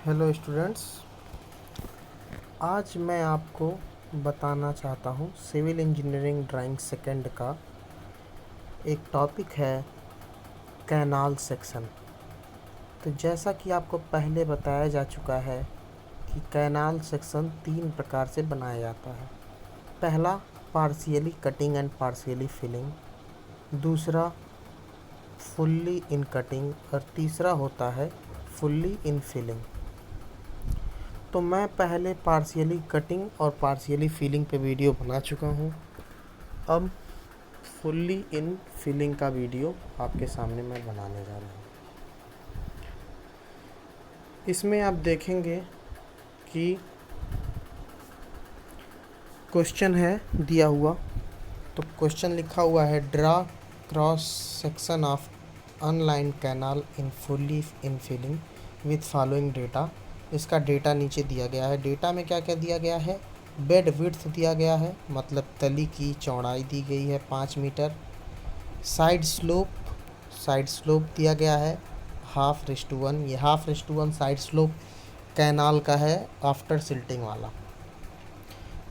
Hello students, आज मैं आपको बताना चाहता हूँ सिविल इंजीनियरिंग ड्राइंग सेकंड का एक टॉपिक है कैनाल सेक्शन। तो जैसा कि आपको पहले बताया जा चुका है कि कैनाल सेक्शन 3 प्रकार से बनाया जाता है। पहला partially cutting and partially filling, दूसरा फुल्ली इन कटिंग और तीसरा होता है फुल्ली इन फिलिंग। तो मैं पहले पार्शियली कटिंग और पार्शियली फिलिंग पे वीडियो बना चुका हूँ। अब फुल्ली इन फिलिंग का वीडियो आपके सामने मैं बनाने जा रहा हूँ। इसमें आप देखेंगे कि क्वेश्चन है दिया हुआ। तो क्वेश्चन लिखा हुआ है draw cross section of unlined canal in fully in filling with following data. इसका डेटा नीचे दिया गया है। डेटा में क्या क्या दिया गया है? बेड विड्थ दिया गया है, मतलब तली की चौड़ाई दी गई है 5 मीटर। साइड स्लोप दिया गया है 1/2:1। ये 1/2:1 साइड स्लोप कैनाल का है आफ्टर सिल्टिंग वाला।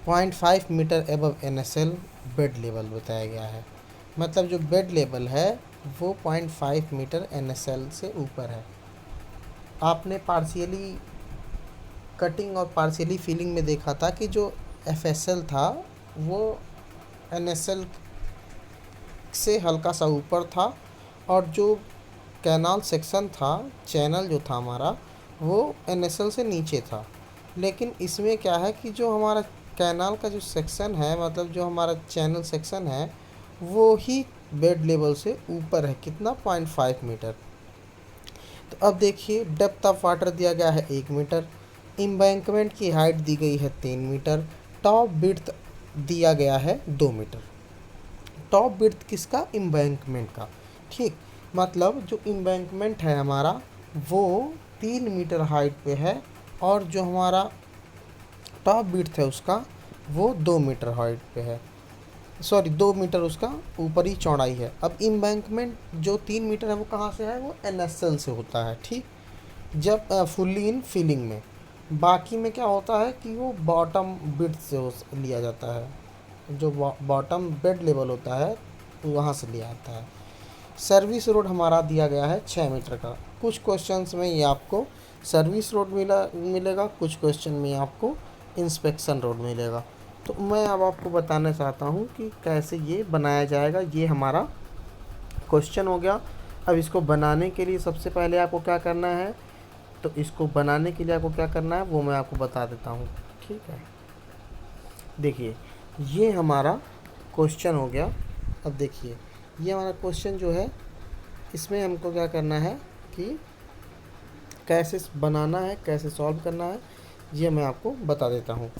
0.5 metre above NSL bed level बताया गया है, मतलब जो बेड लेवल है वो 0.5 मीटर NSL से ऊपर है। आपने पार्शियली कटिंग और पार्शियली फिलिंग में देखा था कि जो FSL था वो NSL से हल्का सा ऊपर था, और जो कैनाल सेक्शन था, चैनल जो था हमारा, वो NSL से नीचे था। लेकिन इसमें क्या है कि जो हमारा कैनाल का जो सेक्शन है, मतलब जो हमारा चैनल सेक्शन है, वो ही बेड लेवल से ऊपर है। कितना? 0.5 मीटर। तो अब देखिए, डेप्थ ऑफ वाटर दिया गया है 1 मीटर। एम्बैंकमेंट की हाइट दी गई है 3 मीटर। टॉप विड्थ दिया गया है 2 मीटर। टॉप विड्थ किसका? एम्बैंकमेंट का। ठीक, मतलब जो एम्बैंकमेंट है हमारा वो 3 मीटर हाइट पे है, और जो हमारा टॉप विड्थ है उसका वो 2 मीटर हाइट पे है। सॉरी, 2 मीटर उसका ऊपरी चौड़ाई है। अब एम्बैंकमेंट जो 3 मीटर है वो कहाँ से है? वो NSL से होता है। ठीक, जब फुल्ली इन फिलिंग में। बाकी में क्या होता है कि वो बॉटम विड्थ से लिया जाता है। जो बॉटम बेड लेवल होता है वहाँ से लिया जाता है। सर्विस रोड हमारा दिया गया है 6 मीटर का। कुछ क्वेश्चंस में ये आपको सर्विस रोड मिलेगा, कुछ क्वेश्चन में आपको इंस्पेक्शन रोड मिलेगा। तो मैं अब आपको बताना चाहता हूँ कि कैसे ये बनाया जाएगा। ये हमारा क्वेश्चन हो गया। अब इसको बनाने के लिए सबसे पहले आपको क्या करना है? तो इसको बनाने के लिए आपको क्या करना है वो मैं आपको बता देता हूँ। ठीक है, देखिए ये हमारा क्वेश्चन हो गया। अब देखिए, ये हमारा क्वेश्चन जो है, इसमें हमको क्या करना है कि कैसे बनाना है, कैसे सॉल्व करना है, ये मैं आपको बता देता हूँ।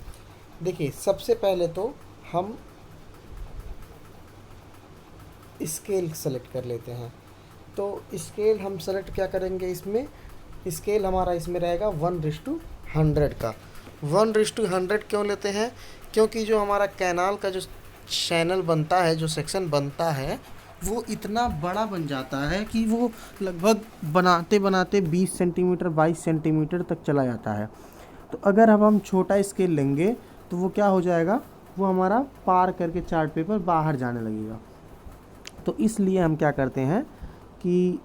देखिए, सबसे पहले तो हम स्केल सेलेक्ट कर लेते हैं। तो स्केल हम सेलेक्ट क्या करेंगे? इसमें स्केल हमारा इसमें रहेगा 1:100 का। 1:100 क्यों लेते हैं? क्योंकि जो हमारा कैनाल का जो चैनल बनता है, जो सेक्शन बनता है, वो इतना बड़ा बन जाता है कि वो लगभग बनाते बनाते 20 सेंटीमीटर 22 सेंटीमीटर तक चला जाता है। तो अगर अब हम छोटा स्केल लेंगे तो वो क्या हो जाएगा? वो हमारा पार करके चार्ट पेपर बाहर जाने लगेगा। तो इसलिए हम क्या करते हैं कि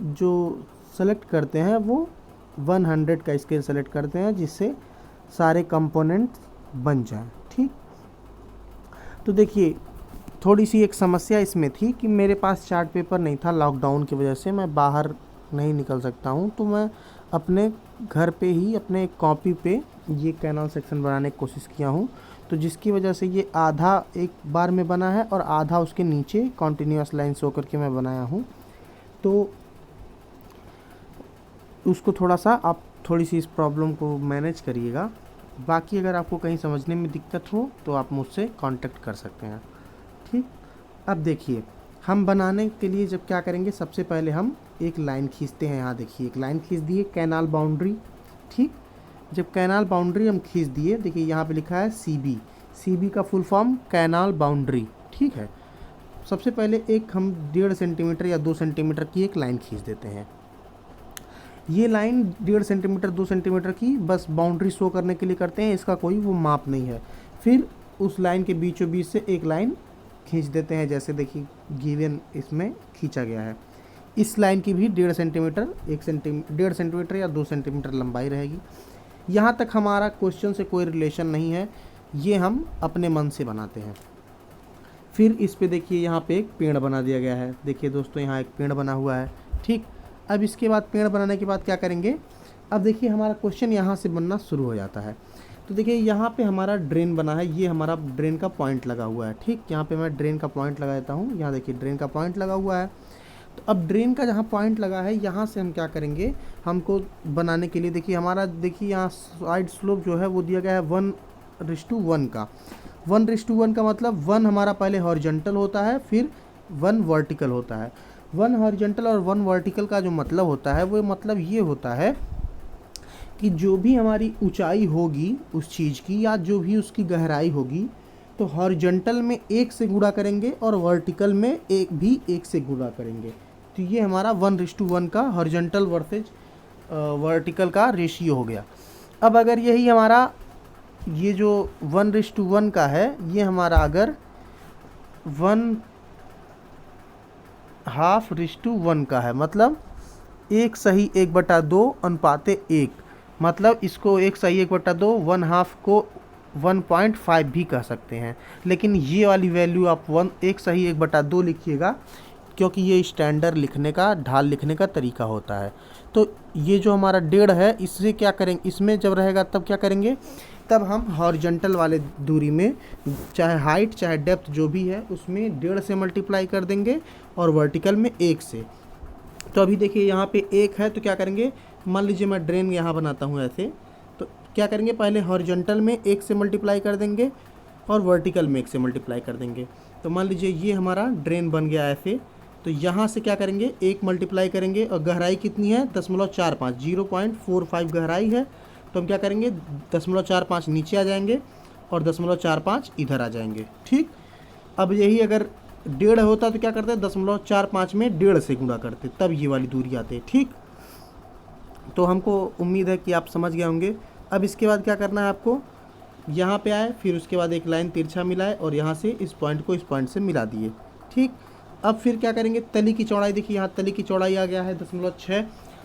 जो सेलेक्ट करते हैं वो 100 का स्केल सेलेक्ट करते हैं, जिससे सारे कंपोनेंट बन जाएं। ठीक, तो देखिए थोड़ी सी एक समस्या इसमें थी कि मेरे पास चार्ट पेपर नहीं था। लॉकडाउन की वजह से मैं बाहर नहीं निकल सकता हूँ, तो मैं अपने घर पे ही अपने कॉपी पे ये कैनाल सेक्शन बनाने की कोशिश किया हूँ। तो जिसकी वजह से ये आधा एक बार में बना है और आधा उसके नीचे कॉन्टीन्यूअस लाइन शो करके मैं बनाया हूँ। तो उसको थोड़ा सा आप थोड़ी सी इस प्रॉब्लम को मैनेज करिएगा। बाकी अगर आपको कहीं समझने में दिक्कत हो तो आप मुझसे कांटेक्ट कर सकते हैं। ठीक, अब देखिए हम बनाने के लिए जब क्या करेंगे, सबसे पहले हम एक लाइन खींचते हैं। यहाँ देखिए एक लाइन खींच दिए, कैनाल बाउंड्री। ठीक, जब कैनाल बाउंड्री हम खींच दिए, देखिए यहाँ पे लिखा है CB। CB का फुल फॉर्म कैनाल बाउंड्री। ठीक है, सबसे पहले एक हम 1.5 सेंटीमीटर या 2 सेंटीमीटर की एक लाइन खींच देते हैं। ये लाइन 1.5 सेंटीमीटर 2 सेंटीमीटर की बस बाउंड्री शो करने के लिए करते हैं, इसका कोई वो माप नहीं है। फिर उस लाइन के बीचों बीच से एक लाइन खींच देते हैं, जैसे देखिए गिवन इसमें खींचा गया है। इस लाइन की भी 1.5 सेंटीमीटर 1.5 सेंटीमीटर या 2 सेंटीमीटर लंबाई रहेगी। यहाँ तक हमारा क्वेश्चन से कोई रिलेशन नहीं है, ये हम अपने मन से बनाते हैं। फिर इस पे देखिए यहाँ पे एक पेड़ बना दिया गया है। देखिए दोस्तों यहाँ एक पेड़ बना हुआ है, ठीक। अब इसके बाद पेड़ बनाने के बाद क्या करेंगे, अब देखिए हमारा क्वेश्चन यहाँ से बनना शुरू हो जाता है। तो देखिए यहाँ पे हमारा ड्रेन बना है, ये हमारा ड्रेन का पॉइंट लगा हुआ है, ठीक। यहाँ पे मैं ड्रेन का पॉइंट लगा देता हूँ, यहाँ देखिए ड्रेन का पॉइंट लगा हुआ है। तो अब ड्रेन का जहाँ पॉइंट लगा है यहाँ से हम क्या करेंगे, हमको बनाने के लिए देखिए हमारा देखिए यहाँ साइड स्लोप जो है वो दिया गया है 1:1 का। 1:1 का मतलब 1 हमारा पहले हॉरिजॉन्टल होता है, फिर 1 वर्टिकल होता है। 1 हॉरिजॉन्टल और 1 वर्टिकल का जो मतलब होता है वो मतलब ये होता है कि जो भी हमारी ऊंचाई होगी उस चीज़ की या जो भी उसकी गहराई होगी, तो हॉरिजॉन्टल में 1 से गुणा करेंगे और वर्टिकल में भी 1 से गुणा करेंगे। तो ये हमारा 1:1 का हॉरिजॉन्टल वर्सेज वर्टिकल का रेशियो हो गया। अब अगर यही हमारा ये जो 1:1 का है, ये हमारा अगर 1/2:1 का है, मतलब 1:1/2 अनुपाते 1, मतलब इसको 1:1/2 1/2 को 1.5 भी कह सकते हैं। लेकिन ये वाली वैल्यू आप 1:1/2 लिखिएगा, क्योंकि ये स्टैंडर्ड लिखने का, ढाल लिखने का तरीका होता है। तो ये जो हमारा 1.5 है, इससे क्या करेंगे, इसमें जब रहेगा तब क्या करेंगे, तब हम हॉरिजॉन्टल वाले दूरी में चाहे हाइट चाहे डेप्थ जो भी है उसमें 1.5 से मल्टीप्लाई कर देंगे और वर्टिकल में 1 से। तो अभी देखिए यहाँ पे 1 है, तो क्या करेंगे, मान लीजिए मैं ड्रेन यहाँ बनाता हूँ ऐसे, तो क्या करेंगे, पहले हॉरिजॉन्टल में 1 से मल्टीप्लाई कर देंगे और वर्टिकल में 1 से मल्टीप्लाई कर देंगे। तो मान लीजिए ये हमारा ड्रेन बन गया ऐसे। तो यहाँ से क्या करेंगे, 1 मल्टीप्लाई करेंगे और गहराई कितनी है 0.45, 0.45 गहराई है। तो हम क्या करेंगे, 0.45 नीचे आ जाएंगे और 0.45 इधर आ जाएंगे, ठीक। अब यही अगर 1.5 होता तो क्या करते, 0.45 में 1.5 से गुणा करते, तब ये वाली दूरी आते, ठीक। तो हमको उम्मीद है कि आप समझ गए होंगे। अब इसके बाद क्या करना है आपको, यहाँ पे आए, फिर उसके बाद एक लाइन तिरछा मिलाए और यहाँ से इस पॉइंट को इस पॉइंट से मिला दिए, ठीक। अब फिर क्या करेंगे, तली की चौड़ाई देखिए, यहाँ तली की चौड़ाई आ गया है 0.6,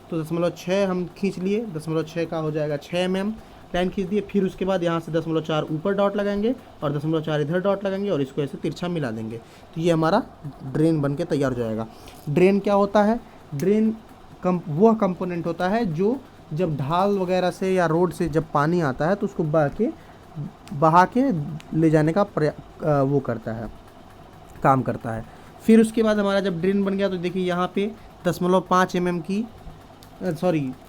तो 0.6 हम खींच लिए, 0.6 का हो जाएगा 6 mm, लाइन खींच दिए। फिर उसके बाद यहाँ से 0.4 ऊपर डॉट लगाएंगे और 0.4 इधर डॉट लगाएंगे और इसको ऐसे तिरछा मिला देंगे। तो ये हमारा ड्रेन बन के तैयार हो जाएगा। ड्रेन क्या होता है, ड्रेन वह कंपोनेंट होता है जो जब ढाल वगैरह से या रोड से जब पानी आता है तो उसको बहा के ले जाने का वो करता है, काम करता है। फिर उसके बाद हमारा जब ड्रेन बन गया तो देखिए यहाँ पे 0.5 mm की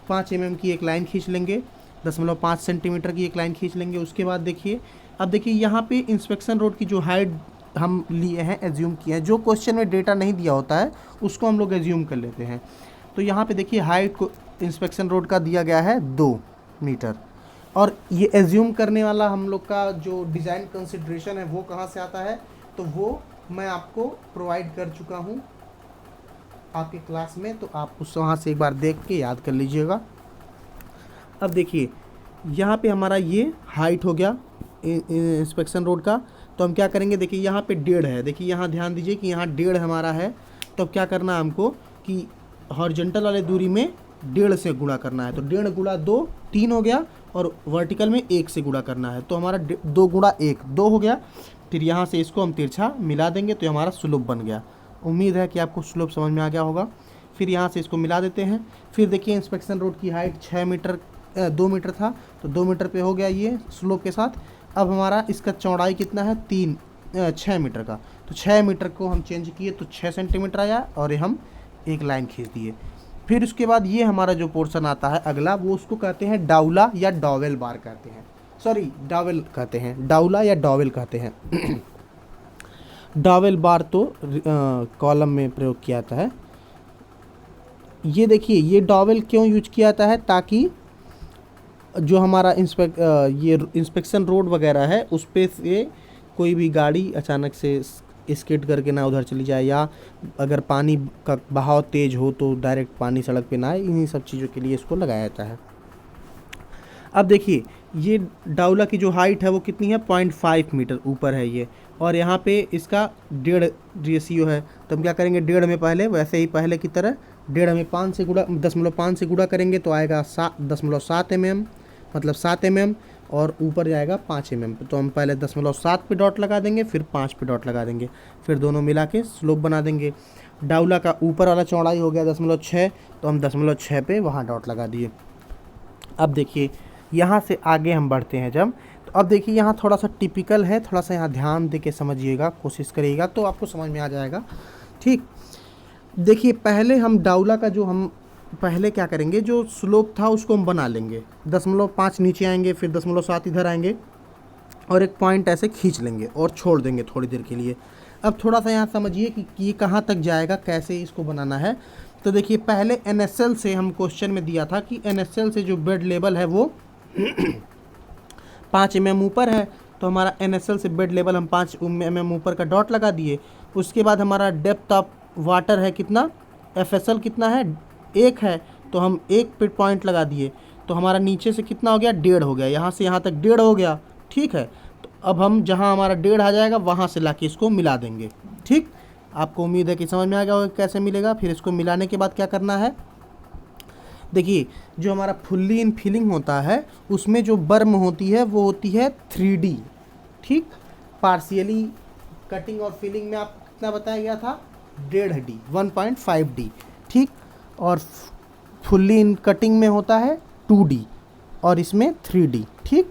5 mm की एक लाइन खींच लेंगे, 0.5 सेंटीमीटर की एक लाइन खींच लेंगे। उसके बाद देखिए, अब देखिए यहाँ पे इंस्पेक्शन रोड की जो हाइट हम लिए हैं, एज्यूम किए हैं, जो क्वेश्चन में डेटा नहीं दिया होता है उसको हम लोग एज्यूम कर लेते हैं। तो यहाँ पे देखिए हाइट को इंस्पेक्शन रोड का दिया गया है 2 मीटर, और ये एज्यूम करने वाला हम लोग का जो डिज़ाइन कंसिड्रेशन है वो कहाँ से आता है, तो वो मैं आपको प्रोवाइड कर चुका हूँ आपके क्लास में, तो आप उस वहाँ से एक बार देख के याद कर लीजिएगा। अब देखिए यहाँ पे हमारा ये हाइट हो गया इंस्पेक्शन रोड का। तो हम क्या करेंगे, देखिए यहाँ पे 1.5 है, देखिए यहाँ ध्यान दीजिए कि यहाँ 1.5 हमारा है। तो अब क्या करना है हमको कि हॉरिजॉन्टल वाले दूरी में 1.5 से गुणा करना है। तो 1.5 × 2 3 हो गया और वर्टिकल में 1 से गुणा करना है, तो हमारा 2 × 1 2 हो गया। फिर यहाँ से इसको हम तिरछा मिला देंगे तो हमारा स्लोप बन गया। उम्मीद है कि आपको स्लोप समझ में आ गया होगा। फिर यहाँ से इसको मिला देते हैं। फिर देखिए इंस्पेक्शन रोड की हाइट 2 मीटर था, तो 2 मीटर पे हो गया ये स्लोप के साथ। अब हमारा इसका चौड़ाई कितना है 6 मीटर का, तो 6 मीटर को हम चेंज किए तो 6 सेंटीमीटर आया और ये हम एक लाइन खींच दिए। फिर उसके बाद ये हमारा जो पोर्शन आता है अगला, वो उसको कहते हैं डाउला या डॉवेल बार कहते हैं, सॉरी डावेल कहते हैं, डाउला या डॉवेल कहते हैं। डॉवेल बार तो कॉलम में प्रयोग किया जाता है। ये देखिए ये डॉवेल क्यों यूज किया जाता है, ताकि जो हमारा इंस्पेक्शन रोड वगैरह है उस पे से कोई भी गाड़ी अचानक से स्किड करके ना उधर चली जाए, या अगर पानी का बहाव तेज़ हो तो डायरेक्ट पानी सड़क पे ना आए, इन्हीं सब चीज़ों के लिए इसको लगाया जाता है। अब देखिए ये डाउला की जो हाइट है वो कितनी है, 0.5 मीटर ऊपर है ये, और यहाँ पे इसका 1.5 रेशियो है। तो हम क्या करेंगे, 1.5 में पहले वैसे ही पहले की तरह 1.5 में 5 से गुणा 0.5 से गुणा करेंगे तो आएगा 7.7 mm, मतलब 7 mm, और ऊपर जाएगा 5 mm। तो हम पहले 0.7 पे डॉट लगा देंगे, फिर 5 पे डॉट लगा देंगे, फिर दोनों मिला के स्लोप बना देंगे। डाउला का ऊपर वाला चौड़ाई हो गया 0.6, तो हम 0.6 पे वहाँ डॉट लगा दिए। अब देखिए यहाँ से आगे हम बढ़ते हैं जब, तो अब देखिए यहाँ थोड़ा सा टिपिकल है, थोड़ा सा यहाँ ध्यान दे के समझिएगा, कोशिश करिएगा तो आपको समझ में आ जाएगा। ठीक, देखिए पहले हम डाउला का जो हम पहले क्या करेंगे, जो स्लोप था उसको हम बना लेंगे, 0.5 नीचे आएंगे, फिर 0.7 इधर आएंगे, और एक पॉइंट ऐसे खींच लेंगे और छोड़ देंगे थोड़ी देर के लिए। अब थोड़ा सा यहाँ समझिए कि ये कहाँ तक जाएगा, कैसे इसको बनाना है। तो देखिए पहले NSL से हम क्वेश्चन में दिया था कि NSL से जो बेड लेवल है वो 5 mm ऊपर है, तो हमारा NSL से बेड लेवल हम 5 mm ऊपर का डॉट लगा दिए। उसके बाद हमारा डेप्थ ऑफ वाटर है कितना, FSL कितना है, 1 है, तो हम 1 पे पॉइंट लगा दिए। तो हमारा नीचे से कितना हो गया, 1.5 हो गया, यहाँ से यहाँ तक 1.5 हो गया। ठीक है, तो अब हम जहाँ हमारा 1.5 आ जाएगा वहाँ से लाके इसको मिला देंगे। ठीक, आपको उम्मीद है कि समझ में आ गया होगा कैसे मिलेगा। फिर इसको मिलाने के बाद क्या करना है, देखिए जो हमारा फुल्ली इन फिलिंग होता है उसमें जो बर्म होती है वो होती है 3D। ठीक, पार्शियली कटिंग और फिलिंग में आपको कितना बताया गया था, 1.5D, 1.5D। ठीक, और फुल्ली इन कटिंग में होता है 2D और इसमें 3D। ठीक,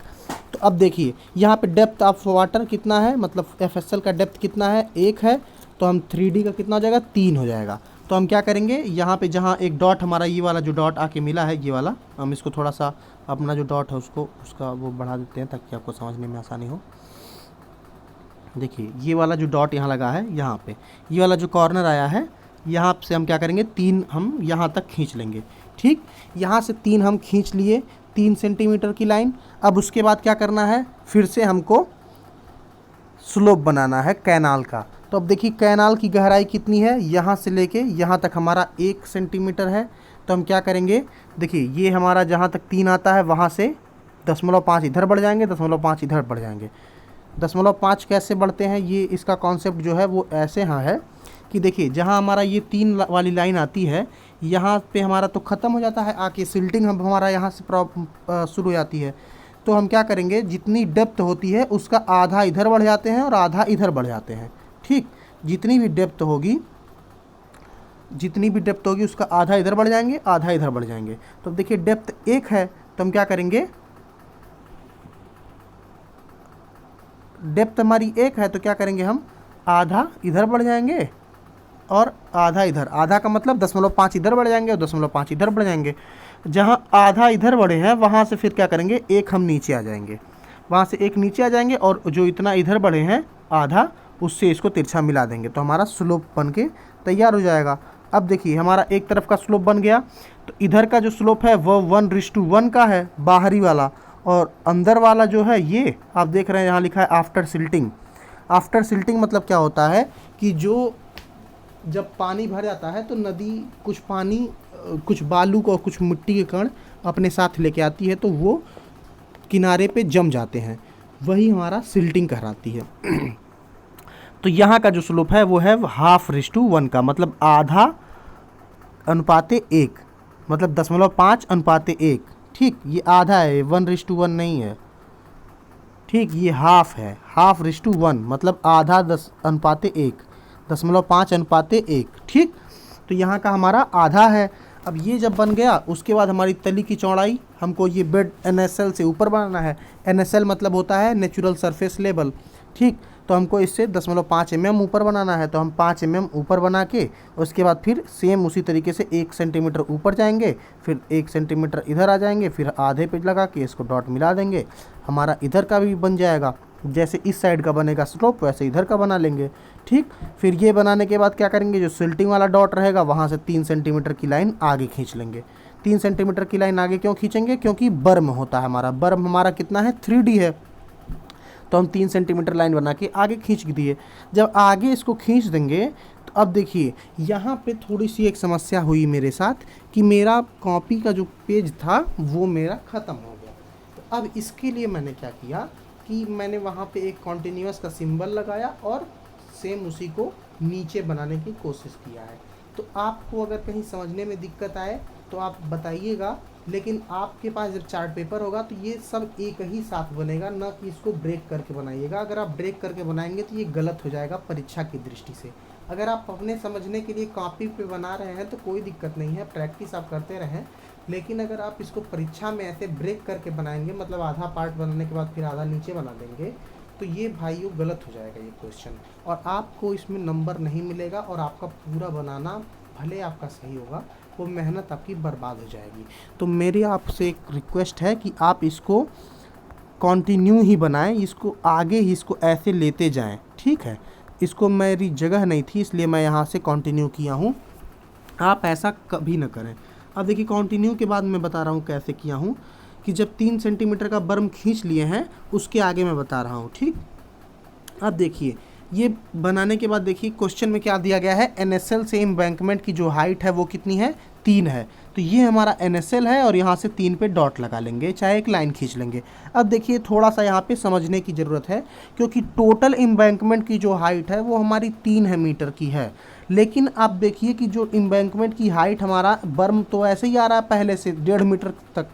तो अब देखिए यहाँ पे डेप्थ ऑफ वाटर कितना है, मतलब FSL का डेप्थ कितना है, 1 है, तो हम 3D का कितना हो जाएगा, 3 हो जाएगा। तो हम क्या करेंगे, यहाँ पे जहाँ एक डॉट हमारा ये वाला जो डॉट आके मिला है, ये वाला, हम इसको थोड़ा सा अपना जो डॉट है उसको उसका वो बढ़ा देते हैं ताकि आपको समझने में आसानी हो। देखिए ये वाला जो डॉट यहाँ लगा है, यहाँ पे ये वाला जो कॉर्नर आया है, यहाँ से हम क्या करेंगे, 3 हम यहाँ तक खींच लेंगे। ठीक, यहाँ से 3 हम खींच लिए, 3 सेंटीमीटर की लाइन। अब उसके बाद क्या करना है, फिर से हमको स्लोप बनाना है कैनाल का। तो अब देखिए कैनाल की गहराई कितनी है, यहाँ से लेके यहाँ तक हमारा 1 सेंटीमीटर है। तो हम क्या करेंगे, देखिए ये हमारा जहाँ तक 3 आता है वहाँ से 0.5 इधर बढ़ जाएंगे, 0.5 इधर बढ़ जाएंगे। 0.5 कैसे बढ़ते हैं, ये इसका कॉन्सेप्ट जो है वो ऐसे हाँ है कि देखिए जहाँ हमारा ये 3 वाली लाइन आती है, यहाँ पे हमारा तो ख़त्म हो जाता है आके, सिल्टिंग हम हमारा यहाँ से शुरू हो जाती है। तो हम क्या करेंगे, जितनी डेप्थ होती है उसका आधा इधर बढ़ जाते हैं और आधा इधर बढ़ जाते हैं। ठीक, जितनी भी डेप्थ होगी उसका आधा इधर बढ़ जाएंगे, आधा इधर बढ़ जाएंगे। तो देखिए डेप्थ 1 है, तो हम क्या करेंगे, डेप्थ हमारी 1 है तो क्या करेंगे, हम आधा इधर बढ़ जाएंगे और आधा इधर, आधा का मतलब 0.5 इधर बढ़ जाएंगे और 0.5 इधर बढ़ जाएंगे। जहाँ आधा इधर बढ़े हैं वहाँ से फिर क्या करेंगे, 1 हम नीचे आ जाएंगे, वहाँ से 1 नीचे आ जाएंगे, और जो इतना इधर बढ़े हैं आधा, उससे इसको तिरछा मिला देंगे, तो हमारा स्लोप बन के तैयार हो जाएगा। अब देखिए हमारा एक तरफ का स्लोप बन गया, तो इधर का जो स्लोप है वो 1:1 का है, बाहरी वाला, और अंदर वाला जो है ये आप देख रहे हैं यहाँ लिखा है आफ्टर सिल्टिंग। आफ्टर सिल्टिंग मतलब क्या होता है कि जो जब पानी भर जाता है तो नदी कुछ पानी, कुछ बालू को, कुछ मिट्टी के कण अपने साथ लेके आती है, तो वो किनारे पे जम जाते हैं, वही हमारा सिल्टिंग कहलाती है। तो यहाँ का जो स्लोप है वो है 1/2 का, मतलब आधा अनुपाते 1, मतलब 0.5:1। ठीक, ये आधा है, 1:1 नहीं है। ठीक, ये हाफ है, 1/2 मतलब आधा 10:1, 0.5:1। ठीक, तो यहाँ का हमारा आधा है। अब ये जब बन गया उसके बाद हमारी तली की चौड़ाई, हमको ये बेड NSL से ऊपर बनाना है। NSL मतलब होता है नेचुरल सरफेस लेवल। ठीक, तो हमको इससे 0.5 mm ऊपर बनाना है, तो हम 5 mm ऊपर बना के उसके बाद फिर सेम उसी तरीके से 1 सेंटीमीटर ऊपर जाएंगे, फिर 1 सेंटीमीटर इधर आ जाएंगे, फिर आधे पे लगा के इसको डॉट मिला देंगे, हमारा इधर का भी बन जाएगा। जैसे इस साइड का बनेगा स्लोप वैसे इधर का बना लेंगे। ठीक, फिर ये बनाने के बाद क्या करेंगे, जो सिल्टिंग वाला डॉट रहेगा वहाँ से 3 सेंटीमीटर की लाइन आगे खींच लेंगे। 3 सेंटीमीटर की लाइन आगे क्यों खींचेंगे, क्योंकि बर्म होता है हमारा, बर्म हमारा कितना है, 3D है। तो हम 3 सेंटीमीटर लाइन बना के आगे खींच दिए। जब आगे इसको खींच देंगे तो अब देखिए यहाँ पे थोड़ी सी एक समस्या हुई मेरे साथ कि मेरा कॉपी का जो पेज था वो मेरा ख़त्म हो गया। तो अब इसके लिए मैंने क्या किया कि मैंने वहाँ पे एक कॉन्टिन्यूअस का सिंबल लगाया और सेम उसी को नीचे बनाने की कोशिश किया है। तो आपको अगर कहीं समझने में दिक्कत आए तो आप बताइएगा, लेकिन आपके पास जब चार्ट पेपर होगा तो ये सब एक ही साथ बनेगा, ना कि इसको ब्रेक करके बनाइएगा। अगर आप ब्रेक करके बनाएंगे तो ये गलत हो जाएगा परीक्षा की दृष्टि से। अगर आप अपने समझने के लिए कॉपी पे बना रहे हैं तो कोई दिक्कत नहीं है, प्रैक्टिस आप करते रहें। लेकिन अगर आप इसको परीक्षा में ऐसे ब्रेक करके बनाएंगे, मतलब आधा पार्ट बनाने के बाद फिर आधा नीचे बना देंगे, तो ये भाइयों गलत हो जाएगा ये क्वेश्चन, और आपको इसमें नंबर नहीं मिलेगा और आपका पूरा बनाना भले आपका सही होगा, वो मेहनत आपकी बर्बाद हो जाएगी। तो मेरी आपसे एक रिक्वेस्ट है कि आप इसको कंटिन्यू ही बनाएं, इसको आगे ही इसको ऐसे लेते जाएं, ठीक है। इसको मेरी जगह नहीं थी इसलिए मैं यहाँ से कंटिन्यू किया हूँ, आप ऐसा कभी ना करें। अब देखिए कंटिन्यू के बाद मैं बता रहा हूँ कैसे किया हूँ, कि जब 3 सेंटीमीटर का बर्म खींच लिए हैं उसके आगे मैं बता रहा हूँ, ठीक। अब देखिए ये बनाने के बाद देखिए क्वेश्चन में क्या दिया गया है, NSL से एम्बैंकमेंट की जो हाइट है वो कितनी है, 3 है। तो ये हमारा NSL है और यहाँ से 3 पे डॉट लगा लेंगे, चाहे एक लाइन खींच लेंगे। अब देखिए थोड़ा सा यहाँ पे समझने की ज़रूरत है, क्योंकि टोटल एम्बैंकमेंट की जो हाइट है वो हमारी 3 है मीटर की है। लेकिन आप देखिए कि जो एम्बैंकमेंट की हाइट हमारा बर्म तो ऐसे ही आ रहा है पहले से 1.5 मीटर तक,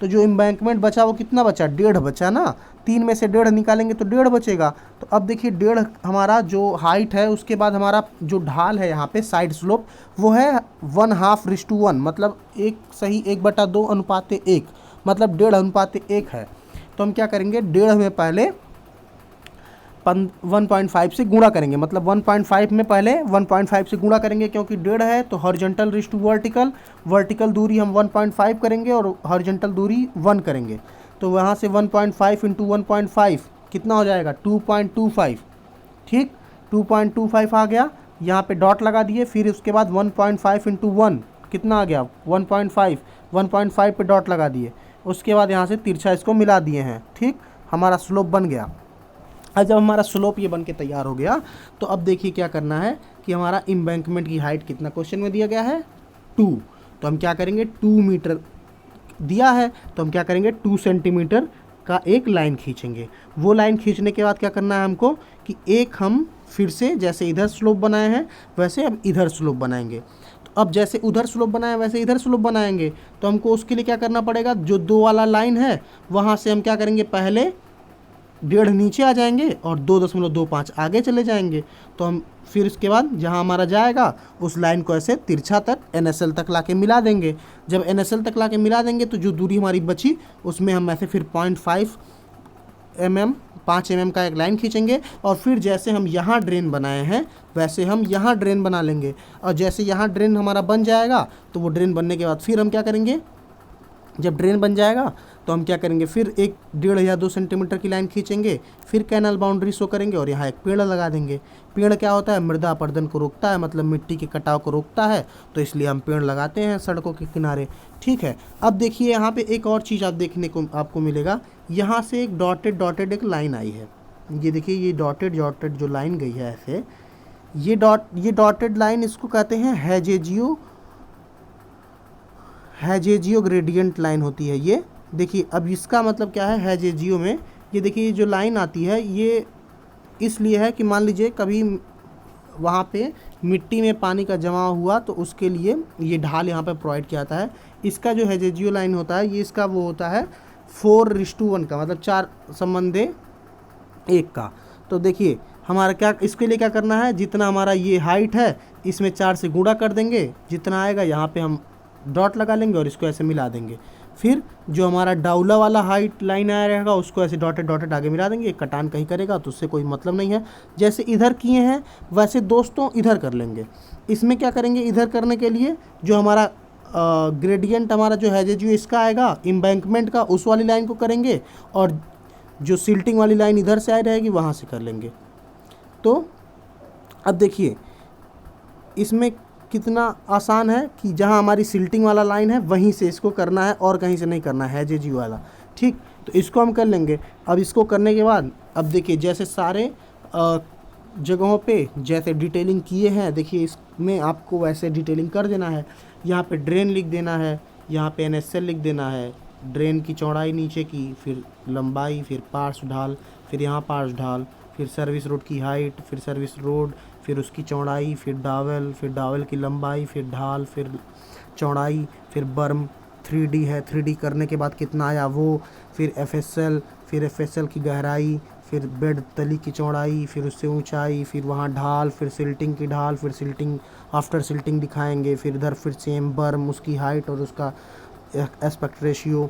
तो जो एम्बैंकमेंट बचा वो कितना बचा, 1.5 बचा ना। 3 में से 1.5 निकालेंगे तो 1.5 बचेगा। तो अब देखिए 1.5 हमारा जो हाइट है, उसके बाद हमारा जो ढाल है यहाँ पे साइड स्लोप वो है 1/2:1, मतलब 1:1/2 अनुपात 1, मतलब 1.5 अनुपात 1 है। तो हम क्या करेंगे, 1.5 में पहले 1.5 से गुणा करेंगे, मतलब 1.5 में पहले 1.5 से गुणा करेंगे, क्योंकि 1.5 है तो horizontal rest to vertical, vertical दूरी हम 1.5 करेंगे और हॉरिजॉन्टल दूरी 1 करेंगे। तो वहाँ से 1.5 इंटू 1.5 कितना हो जाएगा, 2.25, ठीक। 2.25 आ गया, यहाँ पे डॉट लगा दिए। फिर उसके बाद 1.5 इंटू 1 कितना आ गया, 1.5, 1.5 पे डॉट लगा दिए। उसके बाद यहाँ से तिरछा इसको मिला दिए हैं, ठीक। हमारा स्लोप बन गया। अब जब हमारा स्लोप ये बन के तैयार हो गया तो अब देखिए क्या करना है कि हमारा एम्बैंकमेंट की हाइट कितना क्वेश्चन में दिया गया है, 2। तो हम क्या करेंगे, 2 मीटर दिया है तो हम क्या करेंगे, 2 सेंटीमीटर का एक लाइन खींचेंगे। वो लाइन खींचने के बाद क्या करना है हमको कि एक हम फिर से जैसे इधर स्लोप बनाए हैं वैसे अब इधर स्लोप बनाएंगे। तो अब जैसे उधर स्लोप बनाए वैसे इधर स्लोप बनाएंगे। तो हमको उसके लिए क्या करना पड़ेगा, जो 2 वाला लाइन है वहाँ से हम क्या करेंगे, पहले 1.5 नीचे आ जाएंगे और 2.25 आगे चले जाएंगे। तो हम फिर इसके बाद जहाँ हमारा जाएगा उस लाइन को ऐसे तिरछा तक NSL तक लाके मिला देंगे। जब NSL तक लाके मिला देंगे तो जो दूरी हमारी बची उसमें हम ऐसे फिर 0.5 mm 5 mm का एक लाइन खींचेंगे। और फिर जैसे हम यहाँ ड्रेन बनाए हैं वैसे हम यहाँ ड्रेन बना लेंगे। और जैसे यहाँ ड्रेन हमारा बन जाएगा तो वो ड्रेन बनने के बाद फिर हम क्या करेंगे, जब ड्रेन बन जाएगा तो हम क्या करेंगे, फिर एक 1.5 या 2 सेंटीमीटर की लाइन खींचेंगे, फिर कैनल बाउंड्री शो करेंगे और यहाँ एक पेड़ लगा देंगे। पेड़ क्या होता है, मृदा अपरदन को रोकता है, मतलब मिट्टी के कटाव को रोकता है, तो इसलिए हम पेड़ लगाते हैं सड़कों के किनारे, ठीक है। अब देखिए यहाँ पे एक और चीज़ आप देखने को आपको मिलेगा, यहाँ से एक डॉटेड एक लाइन आई है। ये देखिए ये डॉटेड जो लाइन गई है ऐसे, ये डॉटेड लाइन इसको कहते हैं हैजेजियो ग्रेडियंट लाइन होती है ये। देखिए अब इसका मतलब क्या है हैजेजियो में, ये देखिए ये जो लाइन आती है ये इसलिए है कि मान लीजिए कभी वहाँ पे मिट्टी में पानी का जमा हुआ तो उसके लिए ये ढाल यहाँ पे प्रोवाइड किया जाता है। इसका जो हैजेजियो लाइन होता है ये इसका वो होता है 4:1 का, मतलब 4:1 का। तो देखिए हमारा क्या, इसके लिए क्या करना है, जितना हमारा ये हाइट है इसमें 4 से गुणा कर देंगे, जितना आएगा यहाँ पे हम डॉट लगा लेंगे और इसको ऐसे मिला देंगे। फिर जो हमारा डाउला वाला हाइट लाइन आया रहेगा उसको ऐसे डॉटेड आगे मिला देंगे। एक कटान कहीं करेगा तो उससे कोई मतलब नहीं है। जैसे इधर किए हैं वैसे दोस्तों इधर कर लेंगे। इसमें क्या करेंगे, इधर करने के लिए जो हमारा ग्रेडियंट हमारा जो हैजेजियो इसका आएगा एम्बैंकमेंट का, उस वाली लाइन को करेंगे और जो सिल्टिंग वाली लाइन इधर से आई रहेगी वहाँ से कर लेंगे। तो अब देखिए इसमें कितना आसान है कि जहाँ हमारी सिल्टिंग वाला लाइन है वहीं से इसको करना है और कहीं से नहीं करना है हैजेजियो वाला, ठीक, तो इसको हम कर लेंगे। अब इसको करने के बाद अब देखिए जैसे सारे जगहों पे जैसे डिटेलिंग किए हैं, देखिए इसमें आपको वैसे डिटेलिंग कर देना है। यहाँ पे ड्रेन लिख देना है, यहाँ पे NSL लिख देना है, ड्रेन की चौड़ाई नीचे की, फिर लंबाई, फिर पार्श्व ढाल, फिर यहाँ पार्श्व ढाल, फिर सर्विस रोड की हाइट, फिर सर्विस रोड, फिर उसकी चौड़ाई, फिर डावल, फिर डावल की लंबाई, फिर ढाल, फिर चौड़ाई, फिर बर्म 3D है, 3D करने के बाद कितना आया वो, फिर FSL, फिर FSL की गहराई, फिर बेड तली की चौड़ाई, फिर उससे ऊंचाई, फिर वहाँ ढाल, फिर सिल्टिंग की ढाल, फिर सिल्टिंग आफ्टर सिल्टिंग दिखाएंगे, फिर इधर फिर सेम बर्म, उसकी हाइट और उसका एस्पेक्ट रेशियो,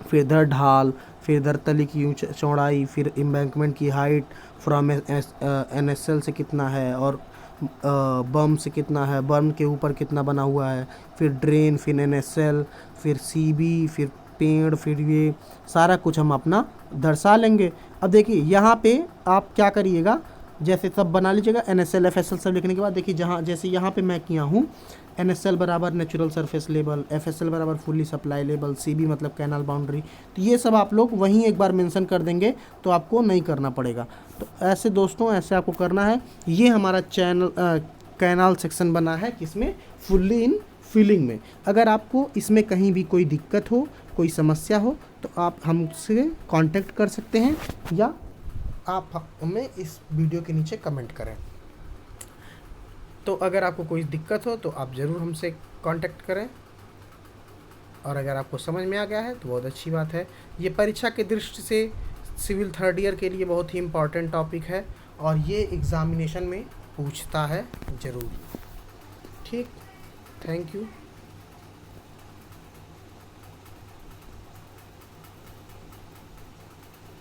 फिर इधर ढाल, फिर इधर तली की चौड़ाई, फिर एम्बैंकमेंट की हाइट फ्रॉम NSL से कितना है और बम से कितना है, बम के ऊपर कितना बना हुआ है, फिर ड्रेन, फिर NSL, फिर CB, फिर पेड़, फिर ये सारा कुछ हम अपना दर्शा लेंगे। अब देखिए यहाँ पे आप क्या करिएगा, जैसे सब बना लीजिएगा NSL FSL सब लिखने के बाद देखिए जहाँ जैसे यहाँ पे मैं किया हूँ NSL बराबर नेचुरल सरफेस लेवल, FSL बराबर फुल्ली सप्लाई लेवल, CB मतलब कैनाल बाउंड्री, तो ये सब आप लोग वहीं एक बार मेंशन कर देंगे तो आपको नहीं करना पड़ेगा। तो ऐसे दोस्तों ऐसे आपको करना है। ये हमारा चैनल कैनाल सेक्शन बना है किसमें, फुल्ली इन फिलिंग में। अगर आपको इसमें कहीं भी कोई दिक्कत हो, कोई समस्या हो तो आप हमसे कांटेक्ट कर सकते हैं या आप हमें इस वीडियो के नीचे कमेंट करें। तो अगर आपको कोई दिक्कत हो तो आप ज़रूर हमसे कांटेक्ट करें, और अगर आपको समझ में आ गया है तो बहुत अच्छी बात है। ये परीक्षा के दृष्टि से सिविल 3rd ईयर के लिए बहुत ही इम्पॉर्टेंट टॉपिक है और ये एग्ज़ामिनेशन में पूछता है ज़रूर। ठीक, थैंक यू।